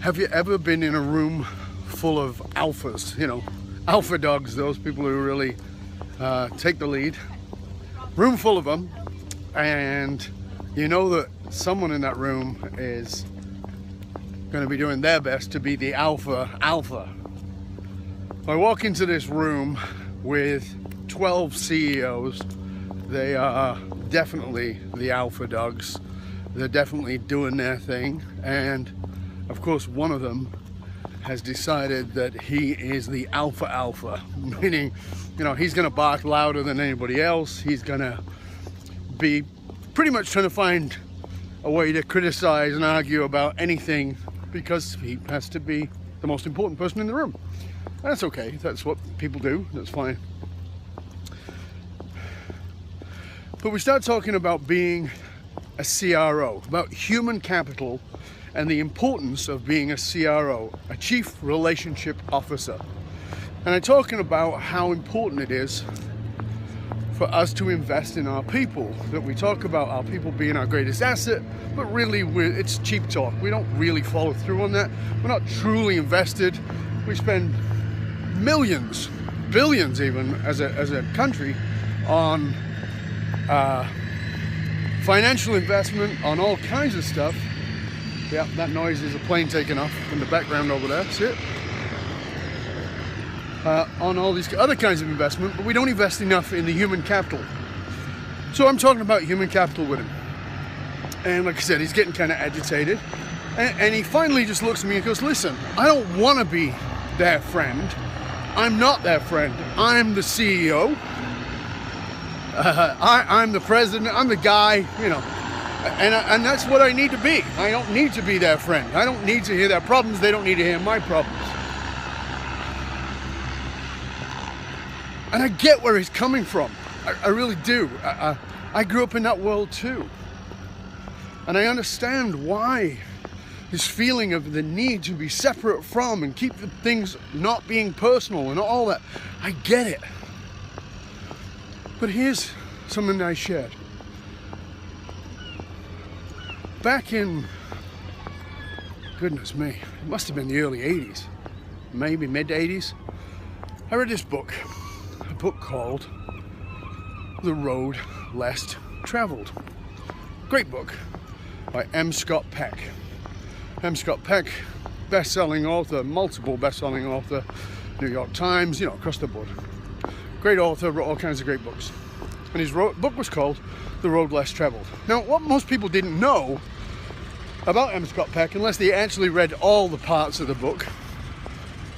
Have you ever been in a room full of alphas, you know, alpha dogs, those people who really take the lead? Room full of them, and you know that someone in that room is going to be doing their best to be the alpha. I walk into this room with 12 CEOs. They are definitely the alpha dogs. They're definitely doing their thing, and of course one of them has decided that he is the alpha, meaning, you know, he's going to bark louder than anybody else. He's going to be pretty much trying to find a way to criticize and argue about anything because he has to be the most important person in the room. That's okay, that's what people do, that's fine. But we start talking about being a CRO, about human capital and the importance of being a CRO, a Chief Relationship Officer. And I'm talking about how important it is for us to invest in our people, that we talk about our people being our greatest asset, but really it's cheap talk. We don't really follow through on that. We're not truly invested. We spend millions, billions even as a country on financial investment, on all kinds of stuff. Yeah, that noise is a plane taking off in the background over there, see it? On all these other kinds of investment, but we don't invest enough in the human capital. So I'm talking about human capital with him. And like I said, he's getting kind of agitated. And he finally just looks at me and goes, listen, I don't want to be their friend. I'm not their friend. I'm the CEO. I'm the president. I'm the guy, you know. And that's what I need to be. I don't need to be their friend. I don't need to hear their problems. They don't need to hear my problems. And I get where he's coming from. I really do. I grew up in that world too. And I understand why this feeling of the need to be separate from and keep the things not being personal and all that. I get it. But here's something that I shared. Back in, goodness me, it must have been the early 80s, maybe mid 80s, I read this book, a book called The Road Less Traveled. Great book by M. Scott Peck. M. Scott Peck, best-selling author, multiple best-selling author, New York Times, you know, across the board. Great author, wrote all kinds of great books. And his book was called The Road Less Traveled. Now, what most people didn't know about M. Scott Peck, unless they actually read all the parts of the book,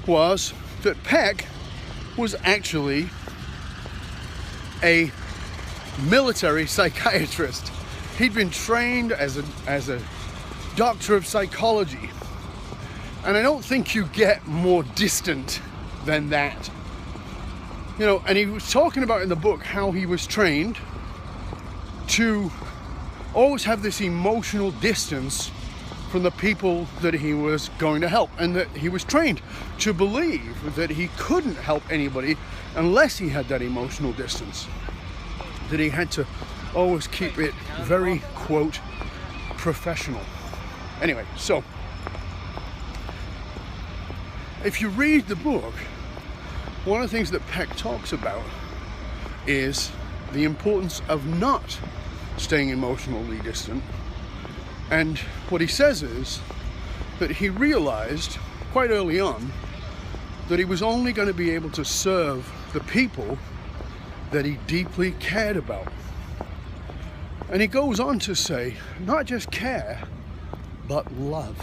was that Peck was actually a military psychiatrist. He'd been trained as a doctor of psychology. And I don't think you get more distant than that. You know, and he was talking about in the book how he was trained to always have this emotional distance from the people that he was going to help, and that he was trained to believe that he couldn't help anybody unless he had that emotional distance, that he had to always keep it very, quote, professional. Anyway, so if you read the book, one of the things that Peck talks about is the importance of not staying emotionally distant. And what he says is that he realized quite early on that he was only going to be able to serve the people that he deeply cared about. And he goes on to say, not just care, but love.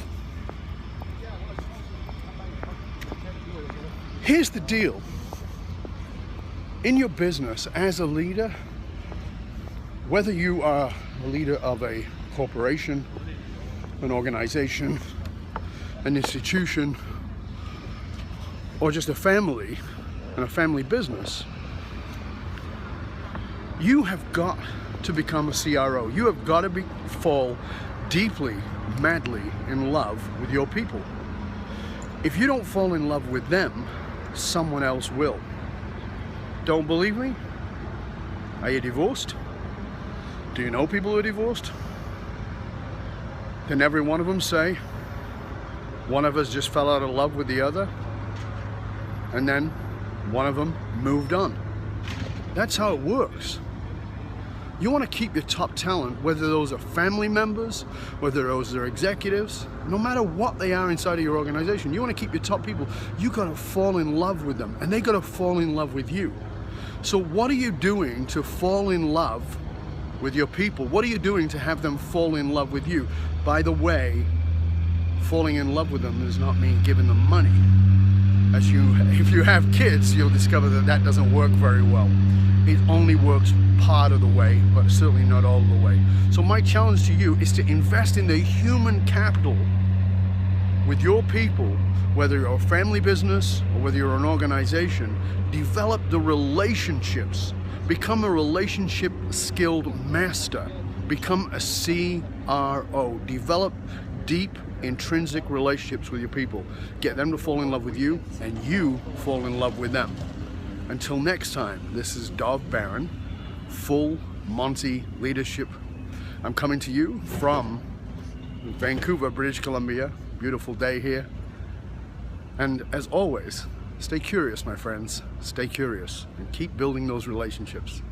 Here's the deal. In your business as a leader, whether you are a leader of a corporation, an organization, an institution, or just a family and a family business, you have got to become a CRO. You have got to fall deeply, madly in love with your people. If you don't fall in love with them, someone else will. Don't believe me? Are you divorced? Do you know people who are divorced? Can every one of them say, One of us just fell out of love with the other, and then one of them moved on. That's how it works. You want to keep your top talent, whether those are family members, whether those are executives, no matter what they are inside of your organization, you want to keep your top people. You got to fall in love with them, and they got to fall in love with you. So what are you doing to fall in love with your people? What are you doing to have them fall in love with you? By the way, falling in love with them does not mean giving them money. If you have kids, you'll discover that that doesn't work very well. It only works part of the way, but certainly not all of the way. So my challenge to you is to invest in the human capital with your people, whether you're a family business or whether you're an organization. Develop the relationships. Become a relationship skilled master. Become a CRO. Develop deep intrinsic relationships with your people. Get them to fall in love with you, and you fall in love with them. Until next time, this is Dov Baron, Full Monty Leadership. I'm coming to you from Vancouver, British Columbia. Beautiful day here. And as always, stay curious, my friends. Stay curious and keep building those relationships.